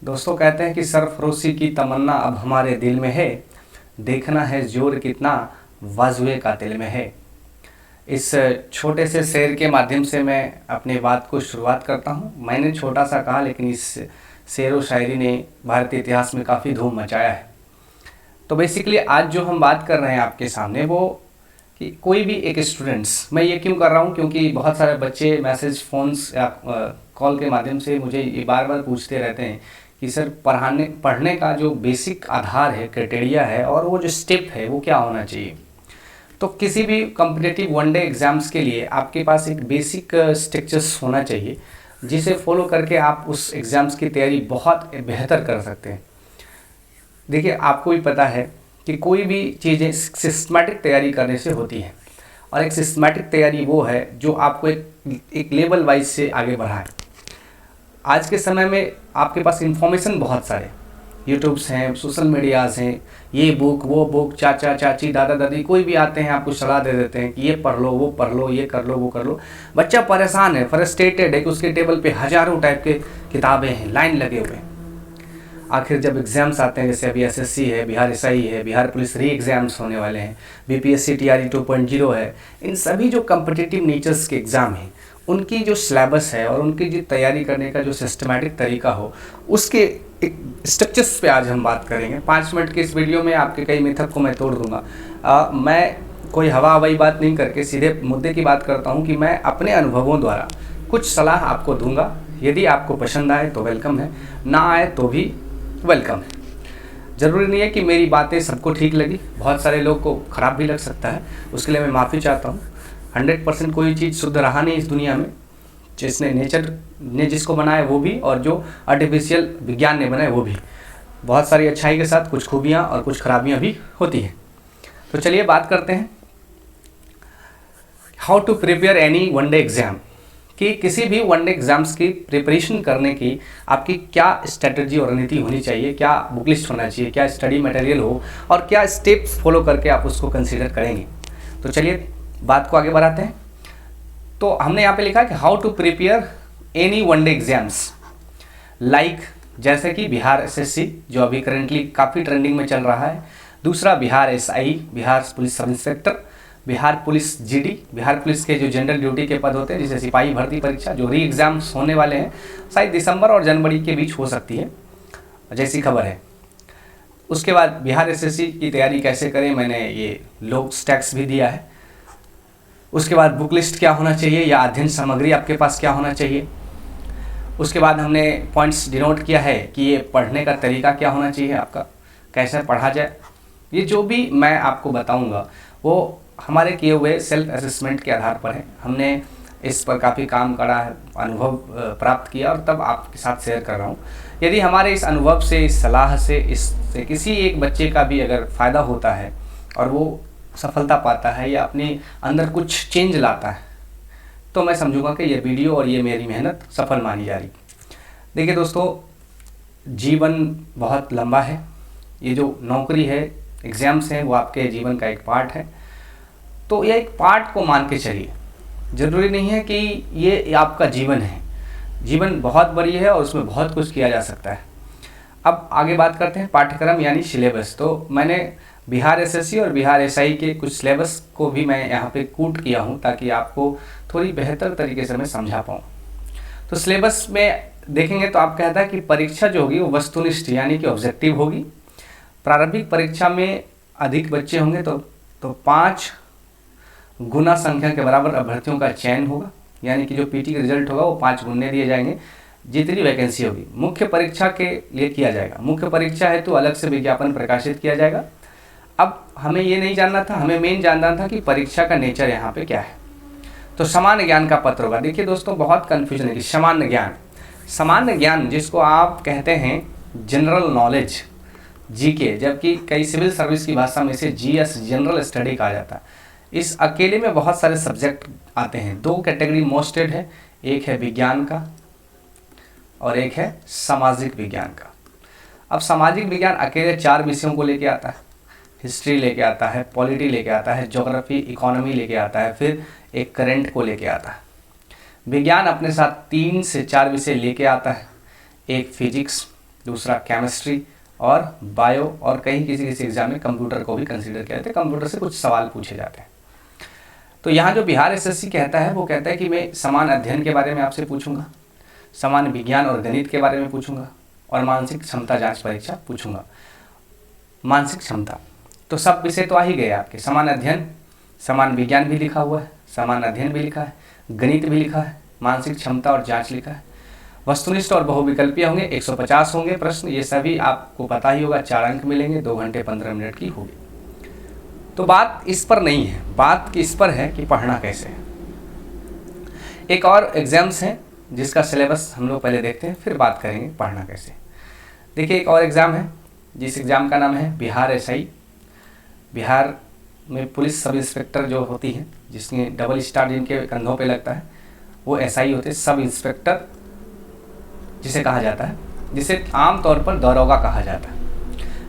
दोस्तों कहते हैं कि सरफरोशी की तमन्ना अब हमारे दिल में है, देखना है जोर कितना वाजुए का दिल में है। इस छोटे से शेर के माध्यम से मैं अपनी बात को शुरुआत करता हूँ। मैंने छोटा सा कहा, लेकिन इस शेर व शायरी ने भारतीय इतिहास में काफ़ी धूम मचाया है। तो बेसिकली आज जो हम बात कर रहे हैं आपके सामने वो कि कोई भी एक स्टूडेंट्स, मैं ये क्यों कर रहा हूँ क्योंकि बहुत सारे बच्चे मैसेज, फ़ोन्स या कॉल के माध्यम से मुझे ये बार बार पूछते रहते हैं कि सर पढ़ने का जो बेसिक आधार है, क्राइटेरिया है और वो जो स्टेप है वो क्या होना चाहिए। तो किसी भी कॉम्पिटिटिव वनडे एग्ज़ाम्स के लिए आपके पास एक बेसिक स्ट्रक्चर्स होना चाहिए जिसे फॉलो करके आप उस एग्ज़ाम्स की तैयारी बहुत बेहतर कर सकते हैं। देखिए, आपको भी पता है कि कोई भी चीज़ें सिस्टमैटिक तैयारी करने से होती हैं और एक सिस्टमैटिक तैयारी वो है जो आपको एक लेवल वाइज से आगे बढ़ाए। आज के समय में आपके पास इंफॉर्मेशन बहुत सारे यूट्यूब्स हैं, सोशल मीडियाज़ हैं, ये बुक वो बुक, चाचा चाची दादा दादी कोई भी आते हैं आपको सलाह दे देते हैं कि ये पढ़ लो, वो पढ़ लो, ये कर लो, वो कर लो। बच्चा परेशान है, फ्रस्ट्रेटेड है कि उसके टेबल पे हज़ारों टाइप के किताबें हैं, लाइन लगे हुए हैं। आखिर जब एग्ज़ाम्स आते हैं, जैसे अभी एसएससी है, बिहार एसआई है, बिहार पुलिस री एग्ज़ाम्स होने वाले हैं, बीपीएससी टीआरई 2.0 है, इन सभी जो कम्पिटिटिव नेचर्स के एग्ज़ाम हैं उनकी जो सिलेबस है और उनकी जो तैयारी करने का जो सिस्टमैटिक तरीका हो उसके एक स्ट्रक्चर्स पे आज हम बात करेंगे। 5 मिनट के इस वीडियो में आपके कई मिथक को मैं तोड़ दूंगा। मैं कोई हवा हवाई बात नहीं करके सीधे मुद्दे की बात करता हूं कि मैं अपने अनुभवों द्वारा कुछ सलाह आपको दूंगा। यदि आपको पसंद आए तो वेलकम है, ना आए तो भी वेलकम है। ज़रूरी नहीं है कि मेरी बातें सबको ठीक लगी, बहुत सारे लोग को ख़राब भी लग सकता है, उसके लिए मैं माफ़ी चाहता हूँ। 100% कोई चीज़ शुद्ध रहा नहीं इस दुनिया में, जिसने नेचर ने जिसको बनाया वो भी और जो आर्टिफिशियल विज्ञान ने बनाया वो भी। बहुत सारी अच्छाई के साथ कुछ खूबियाँ और कुछ खराबियाँ भी होती हैं। तो चलिए बात करते हैं how to prepare any one day exam, कि किसी भी वनडे एग्ज़ाम्स की प्रिपरेशन करने की आपकी क्या स्ट्रेटजी और रणनीति होनी चाहिए, क्या बुक लिस्ट होना चाहिए, क्या स्टडी मटेरियल हो और क्या स्टेप्स फॉलो करके आप उसको कंसीडर करेंगे। तो चलिए बात को आगे बढ़ाते हैं। तो हमने यहाँ पे लिखा है कि how to prepare any one day exams, like जैसे कि बिहार एसएससी जो अभी करेंटली काफ़ी ट्रेंडिंग में चल रहा है, दूसरा Bihar SI, Bihar police sub inspector, Bihar police GD, Bihar police के जो जनरल ड्यूटी के पद होते हैं जैसे सिपाही भर्ती परीक्षा जो री एग्ज़ाम्स होने वाले हैं, शायद दिसंबर और जनवरी के बीच हो सकती है जैसी खबर है। उसके बाद बिहार एसएससी की तैयारी कैसे करें, मैंने ये लोग स्टैक्स भी दिया है। उसके बाद बुक लिस्ट क्या होना चाहिए या अध्ययन सामग्री आपके पास क्या होना चाहिए। उसके बाद हमने पॉइंट्स डिनोट किया है कि ये पढ़ने का तरीका क्या होना चाहिए, आपका कैसे पढ़ा जाए। ये जो भी मैं आपको बताऊंगा वो हमारे किए हुए सेल्फ असेसमेंट के आधार पर है। हमने इस पर काफ़ी काम करा है, अनुभव प्राप्त किया और तब आपके साथ शेयर कर रहा हूँ। यदि हमारे इस अनुभव से, इस सलाह से, इससे किसी एक बच्चे का भी अगर फ़ायदा होता है और वो सफलता पाता है या अपने अंदर कुछ चेंज लाता है, तो मैं समझूंगा कि ये वीडियो और ये मेरी मेहनत सफल मानी जा रही। देखिए दोस्तों, जीवन बहुत लंबा है। ये जो नौकरी है, एग्ज़ाम्स हैं, वो आपके जीवन का एक पार्ट है। तो ये एक पार्ट को मान के चलिए, ज़रूरी नहीं है कि ये आपका जीवन है। जीवन बहुत बड़ी है और उसमें बहुत कुछ किया जा सकता है। अब आगे बात करते हैं पाठ्यक्रम यानी सिलेबस। तो मैंने बिहार एसएससी और बिहार एसआई के कुछ सिलेबस को भी मैं यहाँ पे कूट किया हूँ ताकि आपको थोड़ी बेहतर तरीके से मैं समझा पाऊँ। तो सिलेबस में देखेंगे तो आप कहता है कि परीक्षा जो होगी वो वस्तुनिष्ठ यानी कि ऑब्जेक्टिव होगी। प्रारंभिक परीक्षा में अधिक बच्चे होंगे तो 5 गुना संख्या के बराबर अभ्यर्थियों का चयन होगा, यानी कि जो पीटी का रिजल्ट होगा वो 5 गुने दिए जाएंगे जितनी वैकेंसी होगी। मुख्य परीक्षा के लिए किया जाएगा, मुख्य परीक्षा है तो अलग से विज्ञापन प्रकाशित किया जाएगा। अब हमें ये नहीं जानना था, हमें मेन जानना था कि परीक्षा का नेचर यहाँ पे क्या है। तो सामान्य ज्ञान का पत्र होगा। देखिए दोस्तों, बहुत कन्फ्यूजन है कि सामान्य ज्ञान जिसको आप कहते हैं जनरल नॉलेज, जीके, जबकि कई सिविल सर्विस की भाषा में इसे जीएस जनरल स्टडी कहा जाता है। इस अकेले में बहुत सारे सब्जेक्ट आते हैं। 2 कैटेगरी मोस्टेड है, एक है विज्ञान का और एक है सामाजिक विज्ञान का। अब सामाजिक विज्ञान अकेले 4 विषयों को लेके आता है, हिस्ट्री लेके आता है, पॉलिटी लेके आता है, ज्योग्राफी, इकोनॉमी लेके आता है, फिर एक करंट को लेके आता है। विज्ञान अपने साथ 3 से 4 विषय लेके आता है, एक फिजिक्स, दूसरा केमिस्ट्री और बायो, और कहीं किसी किसी एग्जाम में कंप्यूटर को भी कंसीडर किया जाता है, कंप्यूटर से कुछ सवाल पूछे जाते हैं। तो यहाँ जो बिहार एसएससी कहता है वो कहता है कि मैं समान अध्ययन के बारे में आपसे पूछूंगा, समान विज्ञान और गणित के बारे में पूछूंगा, और मानसिक क्षमता जांच परीक्षा पूछूंगा। मानसिक क्षमता तो सब विषय तो आ ही गए आपके, समान अध्ययन, समान विज्ञान भी लिखा हुआ है, समान अध्ययन भी लिखा है, गणित भी लिखा है, मानसिक क्षमता और जांच लिखा है। वस्तुनिष्ठ और बहुविकल्पीय होंगे, 150 होंगे प्रश्न, ये सभी आपको पता ही होगा, 4 अंक मिलेंगे, 2 घंटे 15 मिनट की होगी। तो बात इस पर नहीं है, बात इस पर है कि पढ़ना कैसे है। एक और एग्जाम्स हैं जिसका सिलेबस हम लोग पहले देखते हैं, फिर बात करेंगे पढ़ना कैसे। देखिए एक और एग्ज़ाम है जिस एग्ज़ाम का नाम है बिहार एसआई। बिहार में पुलिस सब इंस्पेक्टर जो होती हैं, जिसने डबल स्टार जिनके कंधों पे लगता है, वो एसआई होते हैं, सब इंस्पेक्टर जिसे कहा जाता है, जिसे आमतौर पर दरोगा कहा जाता है।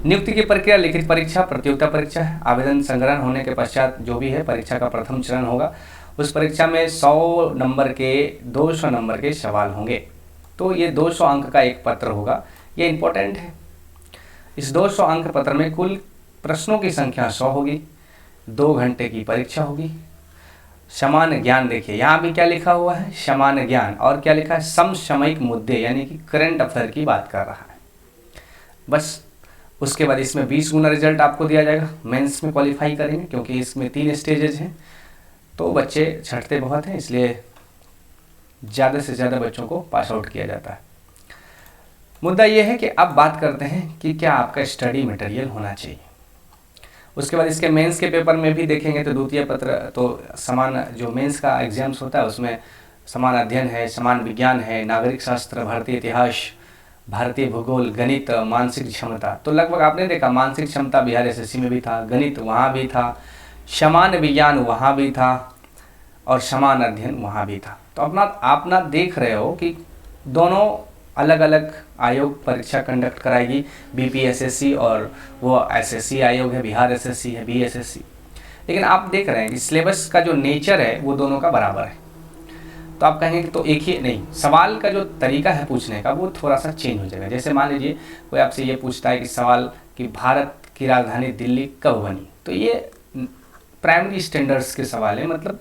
नियुक्ति की प्रक्रिया लिखित परीक्षा, प्रतियोगिता परीक्षा है। आवेदन संग्रहण होने के पश्चात जो भी है परीक्षा का प्रथम चरण होगा। उस परीक्षा में 100 नंबर के 200 नंबर के सवाल होंगे। तो ये 200 अंक का एक पत्र होगा, ये इम्पोर्टेंट है। इस 200 अंक पत्र में कुल प्रश्नों की संख्या 100 होगी, 2 घंटे की परीक्षा होगी। समान ज्ञान, देखिए यहाँ भी क्या लिखा हुआ है, समान ज्ञान, और क्या लिखा है, समसामयिक मुद्दे, यानी कि करंट अफेयर की बात कर रहा है। बस उसके बाद इसमें 20 गुना रिजल्ट आपको दिया जाएगा, मेंस में क्वालिफाई करेंगे, क्योंकि इसमें 3 स्टेजेज हैं। तो बच्चे छठते बहुत हैं, इसलिए ज़्यादा से ज़्यादा बच्चों को पास आउट किया जाता है। मुद्दा ये है कि अब बात करते हैं कि क्या आपका स्टडी मटेरियल होना चाहिए। उसके बाद इसके मेंस के पेपर में भी देखेंगे तो द्वितीय पत्र, तो समान जो मेंस का एग्जाम्स होता है उसमें समान अध्ययन है, समान विज्ञान है, नागरिक शास्त्र, भारतीय इतिहास, भारतीय भूगोल, गणित, मानसिक क्षमता। तो लगभग आपने देखा मानसिक क्षमता बिहार एसएससी में भी था, गणित वहाँ भी था, समान विज्ञान वहाँ भी था, और समान अध्ययन वहाँ भी था। तो अपना देख रहे हो कि दोनों अलग अलग आयोग परीक्षा कंडक्ट कराएगी, बीपीएसएससी और वो एसएससी आयोग है, बिहार एसएससी है, बीएसएससी। लेकिन आप देख रहे हैं कि सिलेबस का जो नेचर है वो दोनों का बराबर है। तो आप कहेंगे कि तो एक ही नहीं, सवाल का जो तरीका है पूछने का वो थोड़ा सा चेंज हो जाएगा। जैसे मान लीजिए कोई आपसे ये पूछता है कि सवाल कि भारत की राजधानी दिल्ली कब बनी, तो ये प्राइमरी स्टैंडर्ड्स के सवाल है, मतलब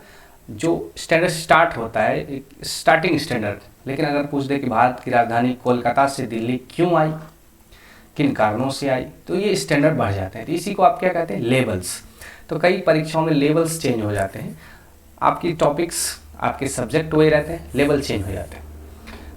जो स्टैंडर्ड स्टार्ट होता है, स्टार्टिंग स्टैंडर्ड। लेकिन अगर पूछ दे कि भारत की राजधानी कोलकाता से दिल्ली क्यों आई, किन कारणों से आई, तो ये स्टैंडर्ड बढ़ जाते हैं। तो इसी को आप क्या कहते हैं, लेवल्स। तो कई परीक्षाओं में लेवल्स चेंज हो जाते हैं, आपकी टॉपिक्स, आपके सब्जेक्ट वही रहते हैं, लेवल चेंज हो जाते हैं।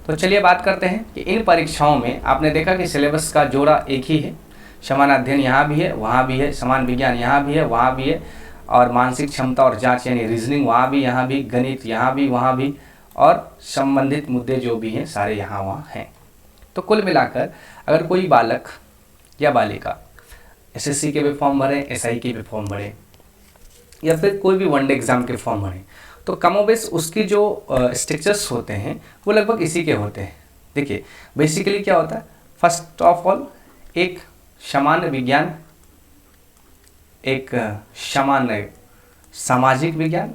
तो चलिए बात करते हैं कि इन परीक्षाओं में आपने देखा कि सिलेबस का जोड़ा एक ही है, समान अध्ययन यहाँ भी है, वहाँ भी है, समान विज्ञान यहाँ भी है, वहाँ भी है, और मानसिक क्षमता और जांच यानी रीजनिंग वहाँ भी, यहाँ भी, गणित यहाँ भी, वहाँ भी, और संबंधित मुद्दे जो भी हैं सारे यहाँ वहाँ हैं। तो कुल मिलाकर अगर कोई बालक या बालिका एसएससी के भी फॉर्म भरें, एसआई के भी फॉर्म भरें, या फिर कोई भी वनडे एग्ज़ाम के फॉर्म भरें, तो कमोबेश उसकी जो स्ट्रक्चर्स होते हैं वो लगभग इसी के होते हैं। देखिए बेसिकली क्या होता है, फर्स्ट ऑफ ऑल एक सामान्य विज्ञान, एक सामान्य सामाजिक विज्ञान,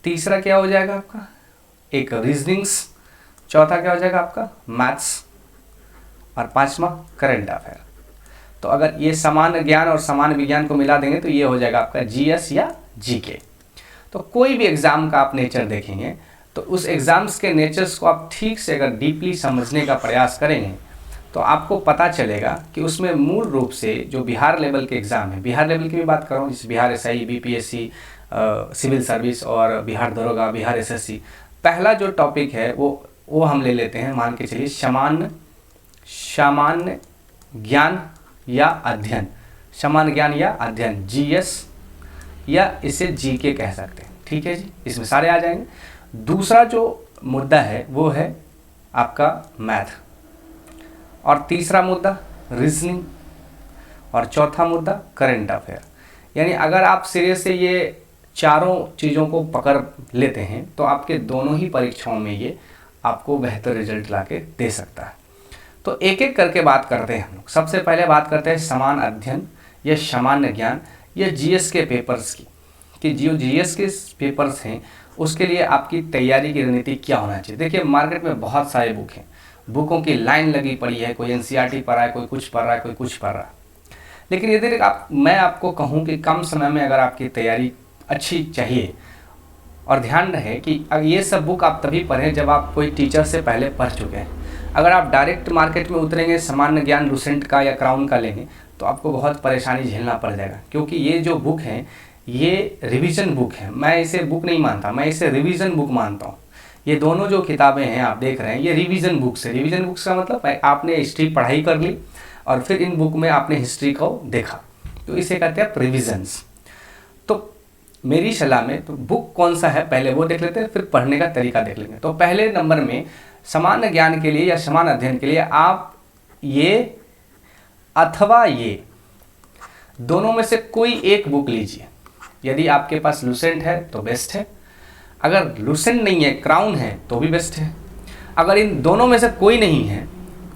तीसरा क्या हो जाएगा आपका एक रीजनिंग्स, चौथा क्या हो जाएगा आपका मैथ्स, और पांचवा करंट अफेयर। तो अगर ये सामान्य ज्ञान और सामान्य विज्ञान को मिला देंगे तो ये हो जाएगा आपका जीएस या जीके। तो कोई भी एग्ज़ाम का आप नेचर देखेंगे तो उस एग्ज़ाम्स के नेचर्स को आप ठीक से अगर डीपली समझने का प्रयास करेंगे तो आपको पता चलेगा कि उसमें मूल रूप से जो बिहार लेवल के एग्ज़ाम है, बिहार लेवल की भी बात कर रहा हूँ, जैसे Bihar SI, BPSC, civil service और बिहार दरोगा, बिहार एसएससी, पहला जो टॉपिक है वो हम ले लेते हैं, मान के चलिए सामान्य ज्ञान या अध्ययन, सामान्य ज्ञान या अध्ययन, जीएस या इसे जीके कह सकते हैं। ठीक है जी, इसमें सारे आ जाएंगे। दूसरा जो मुद्दा है वो है आपका मैथ, और तीसरा मुद्दा रीजनिंग, और चौथा मुद्दा करंट अफेयर। यानी अगर आप सिरे से ये चारों चीज़ों को पकड़ लेते हैं तो आपके दोनों ही परीक्षाओं में ये आपको बेहतर रिजल्ट ला के दे सकता है। तो एक एक करके बात करते हैं हम लोग। सबसे पहले बात करते हैं समान अध्ययन या सामान्य ज्ञान या जीएस के पेपर्स की, कि जो जीएस के पेपर्स हैं उसके लिए आपकी तैयारी की रणनीति क्या होना चाहिए। देखिए मार्केट में बहुत सारे बुक हैं, बुकों की लाइन लगी पड़ी है, कोई एनसीईआरटी पढ़ रहा है, कोई कुछ पढ़ रहा है, कोई कुछ पढ़ रहा है। लेकिन यदि मैं आपको कहूँ कि कम समय में अगर आपकी तैयारी अच्छी चाहिए, और ध्यान रहे कि ये सब बुक आप तभी पढ़ें जब आप कोई टीचर से पहले पढ़ चुके हैं। अगर आप डायरेक्ट मार्केट में उतरेंगे, सामान्य ज्ञान लुसेंट का या क्राउन का लेंगे, तो आपको बहुत परेशानी झेलना पड़ जाएगा, क्योंकि ये जो बुक हैं ये रिवीजन बुक है। मैं इसे बुक नहीं मानता, मैं इसे रिवीजन बुक मानता हूँ। ये दोनों जो किताबें हैं आप देख रहे हैं, ये रिवीजन बुक्स है। रिवीजन बुक्स का मतलब आपने हिस्ट्री पढ़ाई कर ली और फिर इन बुक में आपने हिस्ट्री को देखा, तो इसे कहते हैं रिविजन्स। तो मेरी सलाह में तो बुक कौन सा है पहले वो देख लेते हैं, फिर पढ़ने का तरीका देख लेंगे। तो पहले नंबर में सामान्य ज्ञान के लिए या सामान्य अध्ययन के लिए आप ये अथवा ये दोनों में से कोई एक बुक लीजिए। यदि आपके पास लुसेंट है तो बेस्ट है, अगर लुसेंट नहीं है, क्राउन है, तो भी बेस्ट है। अगर इन दोनों में से कोई नहीं है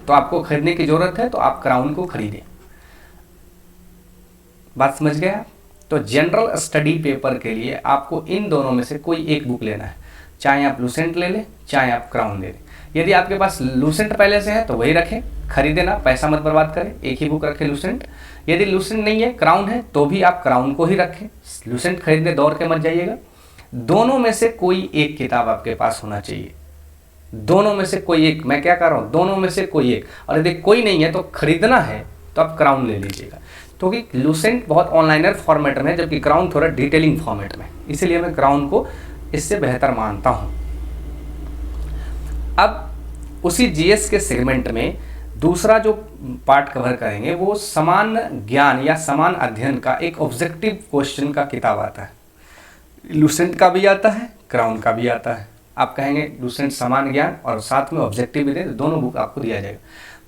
तो आपको खरीदने की ज़रूरत है, तो आप क्राउन को खरीदें। बात समझ गया? तो जनरल स्टडी पेपर के लिए आपको इन दोनों में से कोई एक बुक लेना है, चाहे आप लुसेंट ले लें, चाहे आप क्राउन ले लें। यदि आपके पास लुसेंट पहले से है तो वही रखें, खरीदे ना, पैसा मत बर्बाद करें, एक ही बुक रखें लुसेंट। यदि लुसेंट नहीं है, क्राउन है, तो भी आप क्राउन को ही रखें, लुसेंट खरीदने दौड़ के मत जाइएगा। दोनों में से कोई एक किताब आपके पास होना चाहिए, दोनों में से कोई एक। मैं क्या कर रहा हूँ, दोनों में से कोई एक। और यदि कोई नहीं है तो खरीदना है तो आप क्राउन ले लीजिएगा, क्योंकि लुसेंट बहुत ऑनलाइनर फॉर्मेट में है, जबकि क्राउन थोड़ा डिटेलिंग फॉर्मेट में, इसलिए मैं क्राउन को इससे बेहतर मानता हूँ। अब उसी जीएस के सेगमेंट में दूसरा जो पार्ट कवर करेंगे वो सामान्य ज्ञान या समान अध्ययन का एक ऑब्जेक्टिव क्वेश्चन का किताब आता है। लुसेंट का भी आता है, क्राउन का भी आता है। आप कहेंगे लुसेंट समान ज्ञान और साथ में ऑब्जेक्टिव भी दे, दोनों बुक आपको दिया जाएगा।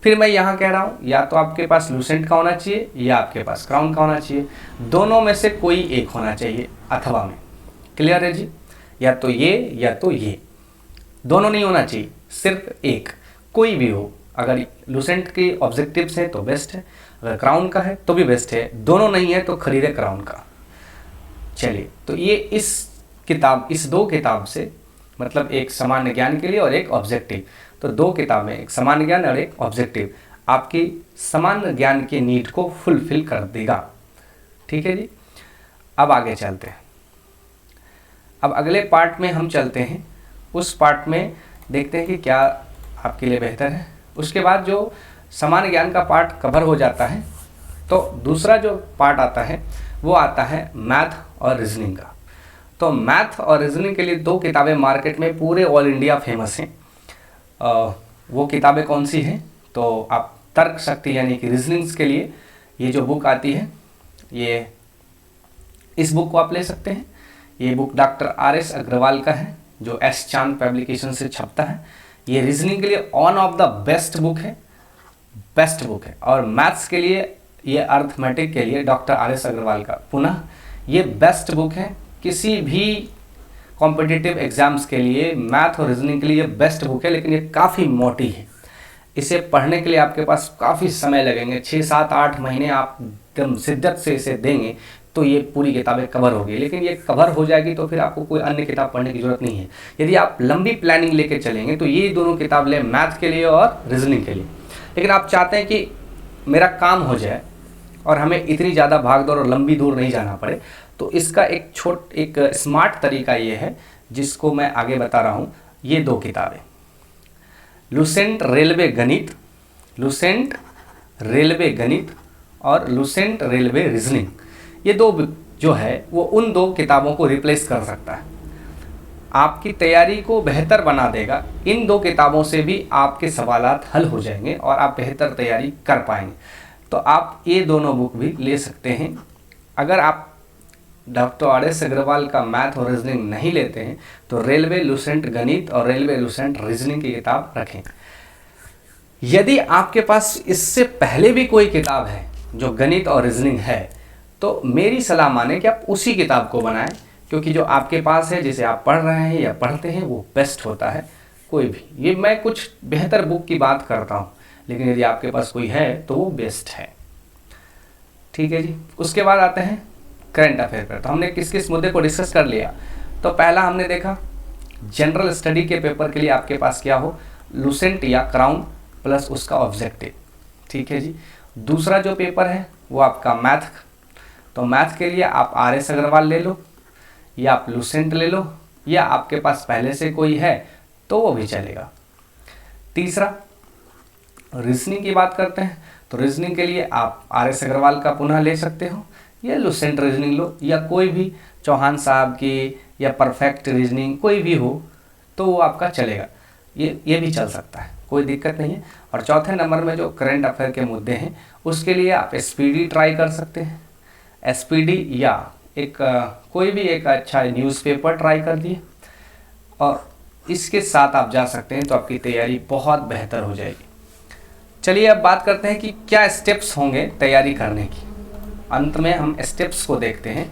फिर मैं यहाँ कह रहा हूँ या तो आपके पास लुसेंट का होना चाहिए या आपके पास क्राउन का होना चाहिए, दोनों में से कोई एक होना चाहिए अथवा में। क्लियर है जी? या तो ये या तो ये, दोनों नहीं होना चाहिए, सिर्फ एक कोई भी हो। अगर लुसेंट के ऑब्जेक्टिव्स हैं तो बेस्ट है, अगर क्राउन का है तो भी बेस्ट है, दोनों नहीं है तो खरीदे क्राउन का। चलिए, तो ये इस दो किताब से, मतलब एक सामान्य ज्ञान के लिए और एक ऑब्जेक्टिव, तो दो किताबें, एक सामान्य ज्ञान और एक ऑब्जेक्टिव, आपकी सामान्य ज्ञान की नीड को फुलफिल कर देगा। ठीक है जी? अब आगे चलते हैं। अब अगले पार्ट में हम चलते हैं, उस पार्ट में देखते हैं कि क्या आपके लिए बेहतर है। उसके बाद जो सामान्य ज्ञान का पार्ट कवर हो जाता है, तो दूसरा जो पार्ट आता है वो आता है मैथ और रीजनिंग का। तो मैथ और रीजनिंग के लिए दो किताबें मार्केट में पूरे ऑल इंडिया फेमस हैं। वो किताबें कौन सी हैं? तो आप तर्क शक्ति यानी कि रीजनिंग्स के लिए ये जो बुक आती है, ये इस बुक को आप ले सकते हैं। ये बुक डॉक्टर RS अग्रवाल का है, जो एस चांद पब्लिकेशन से छपता है। ये रीजनिंग के लिए one of the best book है, बेस्ट बुक है। और मैथ्स के लिए, ये अर्थमेटिक के लिए डॉक्टर RS अग्रवाल का पुनः ये बेस्ट बुक है। किसी भी कॉम्पिटिटिव एग्जाम्स के लिए मैथ और रीजनिंग के लिए ये बेस्ट बुक है, लेकिन ये काफ़ी मोटी है। इसे पढ़ने के लिए आपके पास काफ़ी समय लगेंगे, 6, 7, 8 महीने आप एकदम शिद्दत से इसे देंगे तो ये पूरी किताबें कवर होगी। लेकिन ये कवर हो जाएगी तो फिर आपको कोई अन्य किताब पढ़ने की ज़रूरत नहीं है। यदि आप लंबी प्लानिंग लेके चलेंगे तो ये दोनों किताब लें, मैथ के लिए और रीजनिंग के लिए। लेकिन आप चाहते हैं कि मेरा काम हो जाए और हमें इतनी ज़्यादा भागदौड़ और लंबी दूर नहीं जाना पड़े, तो इसका एक स्मार्ट तरीका ये है, जिसको मैं आगे बता रहा हूँ। ये दो किताबें, लुसेंट रेलवे गणित, लुसेंट रेलवे गणित और लुसेंट रेलवे रीजनिंग, ये दो जो है वो उन दो किताबों को रिप्लेस कर सकता है, आपकी तैयारी को बेहतर बना देगा। इन दो किताबों से भी आपके सवालात हल हो जाएंगे और आप बेहतर तैयारी कर पाएंगे। तो आप ये दोनों बुक भी ले सकते हैं। अगर आप डॉक्टर RS अग्रवाल का मैथ और रीजनिंग नहीं लेते हैं तो रेलवे लुसेंट गणित और रेलवे लुसेंट रीजनिंग की किताब रखें। यदि आपके पास इससे पहले भी कोई किताब है जो गणित और रीजनिंग है, तो मेरी सलाह माने कि आप उसी किताब को बनाएं, क्योंकि जो आपके पास है, जिसे आप पढ़ रहे हैं या पढ़ते हैं, वो बेस्ट होता है। कोई भी, ये मैं कुछ बेहतर बुक की बात करता हूँ, लेकिन यदि आपके पास कोई है तो वो बेस्ट है। ठीक है जी? उसके बाद आते हैं करंट अफेयर पर। तो हमने किस किस मुद्दे को डिस्कस कर लिया। तो पहला हमने देखा जनरल स्टडी के पेपर के लिए आपके पास क्या हो, लूसेंट या क्राउन प्लस उसका ऑब्जेक्टिव, ठीक है जी। दूसरा जो पेपर है वो आपका मैथ, तो मैथ के लिए आप RS अग्रवाल ले लो या आप लूसेंट ले लो, या आपके पास पहले से कोई है तो वो भी चलेगा। तीसरा रीजनिंग की बात करते हैं, तो रीजनिंग के लिए आप RS अग्रवाल का पुनः ले सकते हो, या लूसेंट रीजनिंग लो, या कोई भी चौहान साहब की या परफेक्ट रीजनिंग कोई भी हो तो वो आपका चलेगा, ये भी चल सकता है, कोई दिक्कत नहीं है। और चौथे नंबर में जो करंट अफेयर के मुद्दे हैं उसके लिए आप SPD ट्राई कर सकते हैं, SPD या कोई भी एक अच्छा न्यूज़पेपर ट्राई कर दिए और इसके साथ आप जा सकते हैं, तो आपकी तैयारी बहुत बेहतर हो जाएगी। चलिए अब बात करते हैं कि क्या स्टेप्स होंगे तैयारी करने की। अंत में हम स्टेप्स को देखते हैं,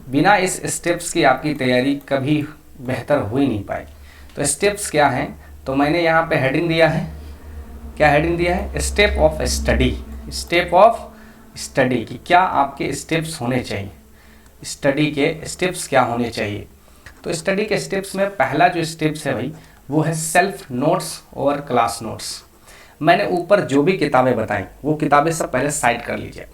बिना इस स्टेप्स की आपकी तैयारी कभी बेहतर हो ही नहीं पाएगी। तो स्टेप्स क्या हैं, तो मैंने यहाँ पे हेडिंग दिया है, क्या हेडिंग दिया है, step of study. Step of study की क्या आपके स्टेप्स होने चाहिए, स्टडी के स्टेप्स क्या होने चाहिए। तो स्टडी के स्टेप्स में पहला जो स्टेप्स है भाई वो है सेल्फ नोट्स और क्लास नोट्स। मैंने ऊपर जो भी किताबें बताई वो किताबें सब पहले साइड कर लीजिए।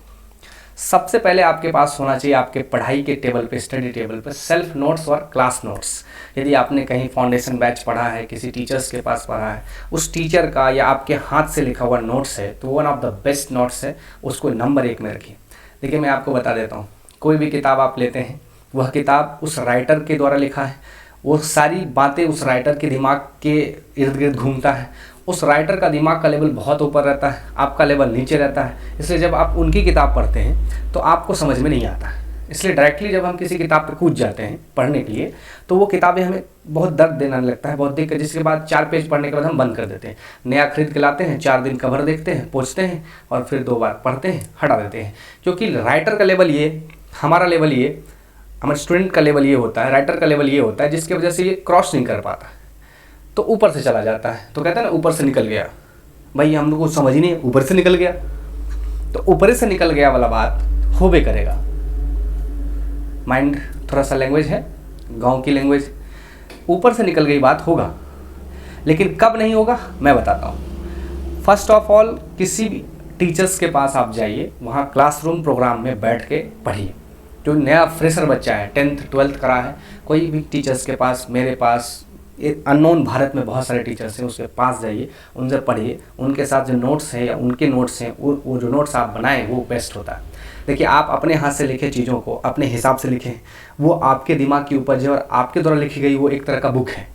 सबसे पहले आपके पास होना चाहिए आपके पढ़ाई के टेबल पे, स्टडी टेबल पे सेल्फ नोट्स और क्लास नोट्स। यदि आपने कहीं फाउंडेशन बैच पढ़ा है, किसी टीचर्स के पास पढ़ा है, उस टीचर का या आपके हाथ से लिखा हुआ नोट्स है तो one of the best notes है, उसको नंबर 1 में रखिए। देखिए मैं आपको बता देता हूँ, कोई भी किताब आप लेते हैं वह किताब उस राइटर के द्वारा लिखा है, वो सारी बातें उस राइटर के दिमाग के इर्द गिर्द घूमता है। उस राइटर का दिमाग का लेवल बहुत ऊपर रहता है, आपका लेवल नीचे रहता है, इसलिए जब आप उनकी किताब पढ़ते हैं तो आपको समझ में नहीं आता है। इसलिए डायरेक्टली जब हम किसी किताब पर कूद जाते हैं पढ़ने के लिए तो वो किताबें हमें बहुत दर्द देने लगता है, बहुत दिक्कत, जिसके बाद 4 पेज पढ़ने के बाद हम बंद कर देते हैं। नया खरीद के लाते हैं, 4 दिन कवर देखते हैं, पोंछते हैं और फिर 2 बार पढ़ते हैं, हटा देते हैं। क्योंकि राइटर का लेवल ये, हमारा लेवल ये, हमारे स्टूडेंट का लेवल ये होता है, राइटर का लेवल ये होता है, जिसकी वजह से ये क्रॉस नहीं कर पाता, तो ऊपर से चला जाता है। तो कहते हैं ना ऊपर से निकल गया, भाई हम लोग को समझ ही नहीं, ऊपर से निकल गया। तो ऊपर से निकल गया वाला बात हो भी करेगा। माइंड थोड़ा सा लैंग्वेज है, गांव की लैंग्वेज, ऊपर से निकल गई बात होगा, लेकिन कब नहीं होगा मैं बताता हूँ। फर्स्ट ऑफ ऑल किसी भी टीचर्स के पास आप जाइए, वहाँ क्लासरूम प्रोग्राम में बैठ के पढ़िए। जो नया फ्रेशर बच्चा है, 10th 12th करा है, कोई भी टीचर्स के पास, मेरे पास, अननोन भारत में बहुत सारे टीचर्स हैं, उसके पास जाइए, उनसे पढ़िए, उनके साथ जो नोट्स हैं या उनके नोट्स हैं वो जो नोट्स आप बनाएं वो बेस्ट होता है। देखिए आप अपने हाथ से लिखे चीज़ों को अपने हिसाब से लिखें, वो आपके दिमाग की उपज है और आपके द्वारा लिखी गई वो एक तरह का बुक है।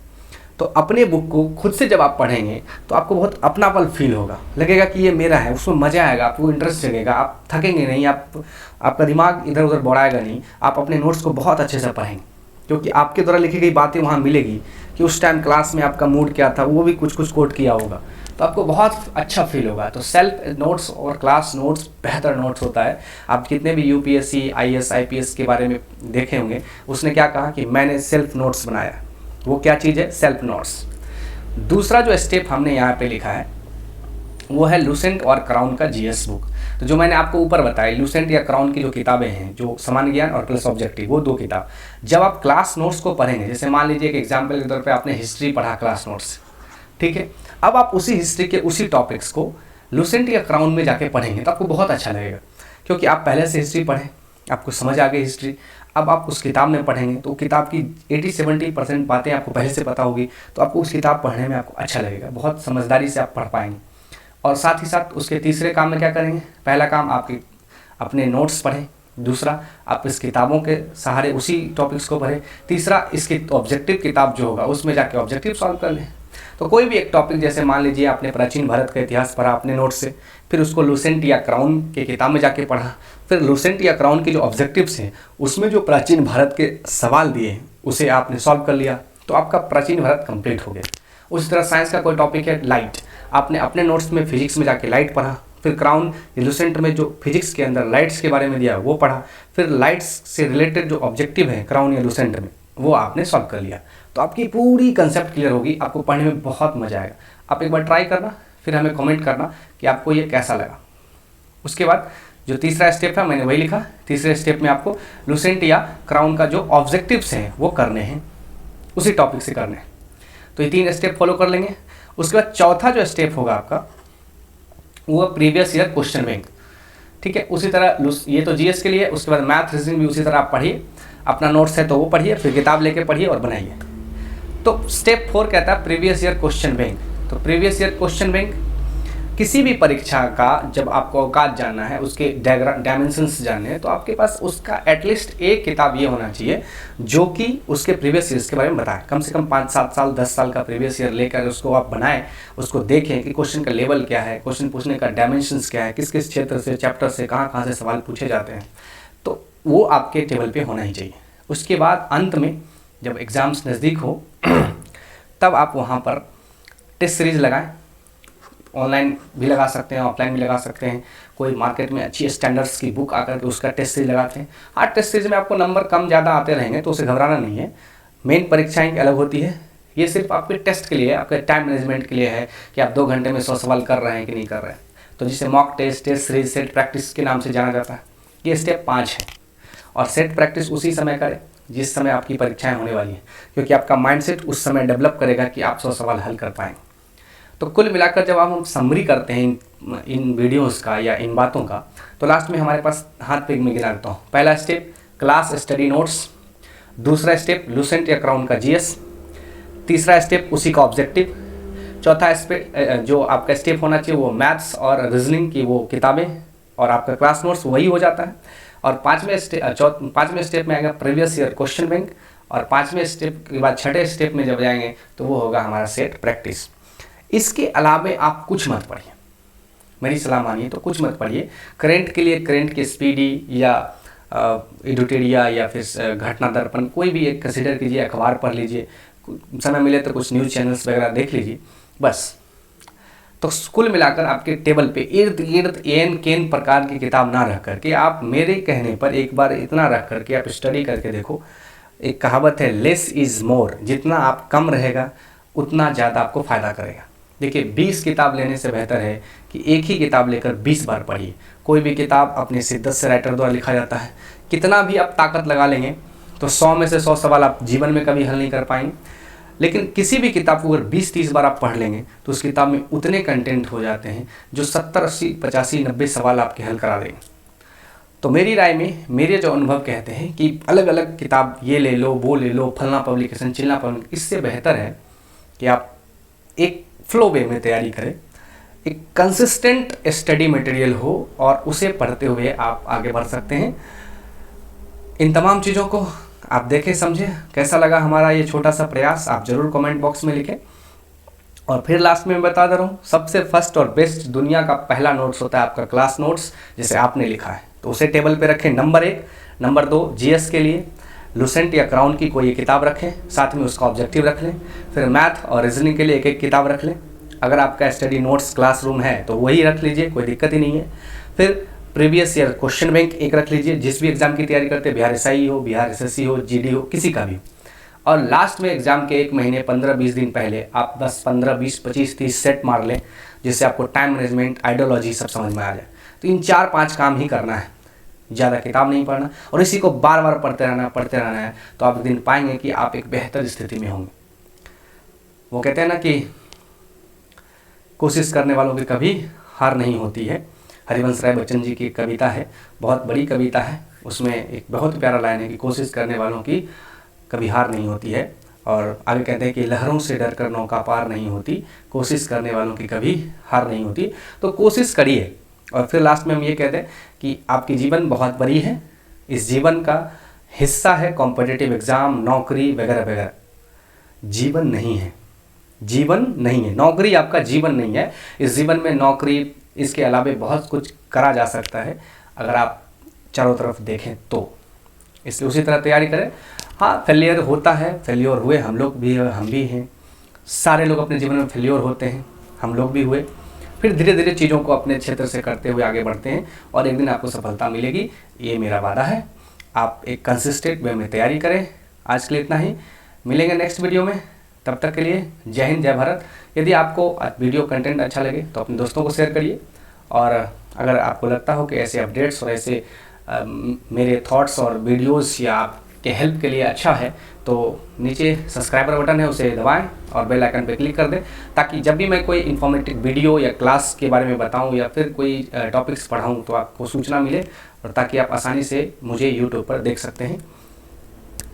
तो अपने बुक को खुद से जब आप पढ़ेंगे तो आपको बहुत अपनापन फील होगा, लगेगा कि ये मेरा है, उसमें मज़ा आएगा, आपको इंटरेस्ट जगेगा, आप थकेंगे नहीं, आपका दिमाग इधर उधर बढ़ाएगा नहीं। आप अपने नोट्स को बहुत अच्छे से पढ़ेंगे क्योंकि आपके द्वारा लिखी गई बातें वहाँ मिलेगी कि उस टाइम क्लास में आपका मूड क्या था, वो भी कुछ कुछ कोट किया होगा, तो आपको बहुत अच्छा फील होगा। तो सेल्फ नोट्स और क्लास नोट्स बेहतर नोट्स होता है। आप कितने भी UPSC IAS IPS के बारे में देखे होंगे, उसने क्या कहा कि मैंने सेल्फ नोट्स बनाया, वो क्या चीज़ है, सेल्फ नोट्स। दूसरा जो स्टेप हमने यहाँ पे लिखा है वो है लूसेंट और क्राउन का GS बुक। तो जो मैंने आपको ऊपर बताया, लूसेंट या क्राउन की जो किताबें हैं, जो सामान्य ज्ञान और प्लस ऑब्जेक्टिव, वो 2 किताब जब आप क्लास नोट्स को पढ़ेंगे, जैसे मान लीजिए एक एग्जाम्पल के तौर पे आपने हिस्ट्री पढ़ा क्लास नोट्स, ठीक है, अब आप उसी हिस्ट्री के उसी टॉपिक्स को लूसेंट या क्राउन में जाके पढ़ेंगे तो आपको बहुत अच्छा लगेगा, क्योंकि आप पहले से हिस्ट्री पढ़ें, आपको समझ आ गई हिस्ट्री। अब आप उस किताब में पढ़ेंगे तो किताब की 80-70% बातें आपको पहले से पता होगी, तो आपको उस किताब पढ़ने में आपको अच्छा लगेगा, बहुत समझदारी से आप पढ़ पाएंगे। और साथ ही साथ उसके तीसरे काम में क्या करेंगे, पहला काम आपके अपने नोट्स पढ़ें, दूसरा आप इस किताबों के सहारे उसी टॉपिक्स को पढ़ें, तीसरा इसकी ऑब्जेक्टिव किताब जो होगा उसमें जाके ऑब्जेक्टिव सॉल्व कर लें। तो कोई भी एक टॉपिक, जैसे मान लीजिए आपने प्राचीन भारत का इतिहास पढ़ा अपने नोट्स से, फिर उसको लूसेंट या क्राउन के किताब में जाके पढ़ा, फिर लूसेंट या क्राउन के जो ऑब्जेक्टिव्स हैं उसमें जो प्राचीन भारत के सवाल दिए हैं उसे आपने सॉल्व कर लिया, तो आपका प्राचीन भारत कंप्लीट हो गया। उसी तरह साइंस का कोई टॉपिक है लाइट, आपने अपने नोट्स में फिजिक्स में जाके लाइट पढ़ा, फिर क्राउन लूसेंट में जो फिजिक्स के अंदर लाइट्स के बारे में दिया वो पढ़ा, फिर लाइट्स से रिलेटेड जो ऑब्जेक्टिव है क्राउन या लूसेंट में वो आपने सॉल्व कर लिया। तो आपकी पूरी कंसेप्ट क्लियर होगी, आपको पढ़ने में बहुत मजा आएगा। आप एक बार ट्राई करना, फिर हमें कमेंट करना कि आपको ये कैसा लगा। उसके बाद जो तीसरा स्टेप है मैंने वही लिखा, तीसरे स्टेप में आपको लूसेंट या क्राउन का जो ऑब्जेक्टिव्स हैं वो करने हैं, उसी टॉपिक से करने हैं। तो ये 3 स्टेप फॉलो कर लेंगे उसके बाद चौथा जो स्टेप होगा आपका वो प्रीवियस ईयर क्वेश्चन बैंक। ठीक है, उसी तरह ये तो जीएस के लिए। उसके बाद मैथ रीजनिंग भी उसी तरह आप पढ़िए, अपना नोट्स है तो वो पढ़िए, फिर किताब लेके पढ़िए और बनाइए। तो स्टेप 4 कहता है प्रीवियस ईयर क्वेश्चन बैंक। तो प्रीवियस ईयर क्वेश्चन बैंक किसी भी परीक्षा का जब आपको औकात जानना है, उसके डायमेंशंस जानने हैं, तो आपके पास उसका एटलीस्ट एक किताब ये होना चाहिए जो कि उसके प्रीवियस ईयर्स के बारे में बताए। कम से कम 5-7 साल 10 साल का प्रीवियस ईयर लेकर उसको आप बनाएं, उसको देखें कि क्वेश्चन का लेवल क्या है, क्वेश्चन पूछने का डायमेंशंस क्या है, किस किस क्षेत्र से, चैप्टर से, कहाँ कहाँ से सवाल पूछे जाते हैं, तो वो आपके टेबल पर होना ही चाहिए। उसके बाद अंत में जब एग्ज़ाम्स नज़दीक हो तब आप वहाँ पर टेस्ट सीरीज लगाएं। ऑनलाइन भी लगा सकते हैं, ऑफलाइन भी लगा सकते हैं। कोई मार्केट में अच्छी स्टैंडर्ड्स की बुक आकर के उसका टेस्ट सीरीज लगाते हैं। हाँ, टेस्ट सीरीज में आपको नंबर कम ज़्यादा आते रहेंगे तो उसे घबराना नहीं है। मेन परीक्षाएं अलग होती है, ये सिर्फ आपके टेस्ट के लिए है, आपके टाइम मैनेजमेंट के लिए है कि आप 2 घंटे में 100 सवाल कर रहे हैं कि नहीं कर रहे हैं। तो जिसे mock test, test series, set practice के नाम से जाना जाता है। ये स्टेप 5 है। और सेट प्रैक्टिस उसी समय करें जिस समय आपकी परीक्षाएँ होने वाली हैं, क्योंकि आपका माइंडसेट उस समय डेवलप करेगा कि आप 100 सवाल हल कर पाएंगे। तो कुल मिलाकर जब हम समरी करते हैं इन वीडियोस का या इन बातों का, तो लास्ट में हमारे पास हाथ पे में गिना देता हूँ। पहला स्टेप क्लास स्टडी नोट्स, दूसरा स्टेप लुसेंट या क्राउन का जीएस, तीसरा स्टेप उसी का ऑब्जेक्टिव, चौथा स्टेप जो आपका स्टेप होना चाहिए वो मैथ्स और रीजनिंग की वो किताबें और आपका क्लास नोट्स वही हो जाता है। और पाँचवें स्टेप में आएगा प्रीवियस ईयर क्वेश्चन बैंक, और 5वें स्टेप के बाद 6ठे स्टेप में जब जाएंगे तो वो होगा हमारा सेट प्रैक्टिस। इसके अलावे आप कुछ मत पढ़िए, मेरी सलाह मानिए तो कुछ मत पढ़िए। करंट के लिए करंट के स्पीडी या एडुटेरिया या फिर घटना दर्पण कोई भी एक कंसिडर कीजिए, अखबार पढ़ लीजिए, समय मिले तो कुछ न्यूज़ चैनल्स वगैरह देख लीजिए बस। तो कुल मिलाकर आपके टेबल पे इर्द गिर्द एन केन प्रकार की किताब ना रख करके आप मेरे कहने पर एक बार इतना रख करके आप स्टडी करके देखो। एक कहावत है लेस इज़ मोर, जितना आप कम रहेगा उतना ज़्यादा आपको फ़ायदा करेगा। देखिए 20 किताब लेने से बेहतर है कि एक ही किताब लेकर 20 बार पढ़िए। कोई भी किताब अपनी शिद्दत से राइटर द्वारा लिखा जाता है। कितना भी आप ताकत लगा लेंगे तो 100 में से 100 सवाल आप जीवन में कभी हल नहीं कर पाएंगे, लेकिन किसी भी किताब को अगर 20-30 बार आप पढ़ लेंगे तो उस किताब में उतने कंटेंट हो जाते हैं जो 70, 80, 85, 90 सवाल आपके हल करा देंगे। तो मेरी राय में मेरे जो अनुभव कहते हैं कि अलग अलग किताब ये ले लो, वो ले लो, फलना पब्लिकेशन, चिलना पब्लिकेशन, इससे बेहतर है कि आप एक फ्लो वे में तैयारी करें, एक कंसिस्टेंट स्टडी मटेरियल हो और उसे पढ़ते हुए आप आगे बढ़ सकते हैं। इन तमाम चीज़ों को आप देखें, समझें। कैसा लगा हमारा ये छोटा सा प्रयास आप ज़रूर कमेंट बॉक्स में लिखें। और फिर लास्ट में मैं बता दे रहा हूँ, सबसे फर्स्ट और बेस्ट दुनिया का पहला नोट्स होता है आपका क्लास नोट्स, जिसे आपने लिखा है, तो उसे टेबल पे रखें नंबर 1। नंबर 2 जीएस के लिए लुसेंट या क्राउन की कोई किताब रखें, साथ में उसका ऑब्जेक्टिव रख लें। फिर मैथ और रीजनिंग के लिए एक एक किताब रख लें। अगर आपका स्टडी नोट्स क्लासरूम है तो वही रख लीजिए, कोई दिक्कत ही नहीं है। फिर प्रीवियस ईयर क्वेश्चन बैंक एक रख लीजिए, जिस भी एग्जाम की तैयारी करते हैं, बिहार एसआई हो, बिहार एसएससी हो, जीडी हो, किसी का भी। और लास्ट में एग्जाम के 1 महीने 15-20 दिन पहले आप 10, 15, 20, 25, 30 सेट मार लें, जिससे आपको टाइम मैनेजमेंट, आइडियोलॉजी सब समझ में आ जाए। तो इन 4-5 काम ही करना है, ज़्यादा किताब नहीं पढ़ना, और इसी को बार बार पढ़ते रहना है। तो आप एक दिन पाएंगे कि आप एक बेहतर स्थिति में होंगे। वो कहते हैं ना कि कोशिश करने वालों की कभी हार नहीं होती है। हरिवंश राय बच्चन जी की कविता है, बहुत बड़ी कविता है। उसमें एक बहुत प्यारा लाइन है कि कोशिश करने वालों की कभी हार नहीं होती है। और आगे कहते हैं कि लहरों से डरकर नौका पार नहीं होती, कोशिश करने वालों की कभी हार नहीं होती। तो कोशिश करिए। और फिर लास्ट में हम ये कहते हैं कि आपकी जीवन बहुत बड़ी है, इस जीवन का हिस्सा है कॉम्पिटिटिव एग्ज़ाम, नौकरी वगैरह वगैरह। जीवन नहीं है, जीवन नहीं है, नौकरी आपका जीवन नहीं है। इस जीवन में नौकरी, इसके अलावा बहुत कुछ करा जा सकता है अगर आप चारों तरफ देखें तो। इसलिए उसी तरह तैयारी करें। हाँ, फेलियर होता है, फेलियर हुए हम लोग भी, हम भी हैं, सारे लोग अपने जीवन में फेलियर होते हैं, हम लोग भी हुए। फिर धीरे धीरे चीज़ों को अपने क्षेत्र से करते हुए आगे बढ़ते हैं और एक दिन आपको सफलता मिलेगी, ये मेरा वादा है। आप एक कंसिस्टेंट वे में तैयारी करें। आज के लिए इतना ही, मिलेंगे नेक्स्ट वीडियो में। तब तक के लिए जय हिंद, जय भारत। यदि आपको वीडियो कंटेंट अच्छा लगे तो अपने दोस्तों को शेयर करिए। और अगर आपको लगता हो कि ऐसे अपडेट्स और ऐसे मेरे थॉट्स और वीडियोस या आप के हेल्प के लिए अच्छा है तो नीचे सब्सक्राइबर बटन है उसे दबाएं और बेल आइकन पर क्लिक कर दें, ताकि जब भी मैं कोई इन्फॉर्मेटिव वीडियो या क्लास के बारे में बताऊं या फिर कोई टॉपिक्स पढ़ाऊं तो आपको सूचना मिले, और ताकि आप आसानी से मुझे यूट्यूब पर देख सकते हैं।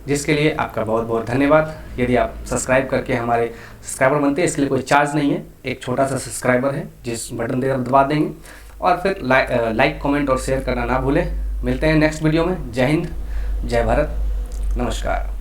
जिसके लिए आपका बहुत बहुत धन्यवाद। यदि आप सब्सक्राइब करके हमारे सब्सक्राइबर बनते हैं, इसके लिए कोई चार्ज नहीं है, एक छोटा सा सब्सक्राइबर है जिस बटन देकर दबा देंगे, और फिर लाइक कमेंट और शेयर करना ना भूलें। मिलते हैं नेक्स्ट वीडियो में। जय हिंद, जय भारत, नमस्कार।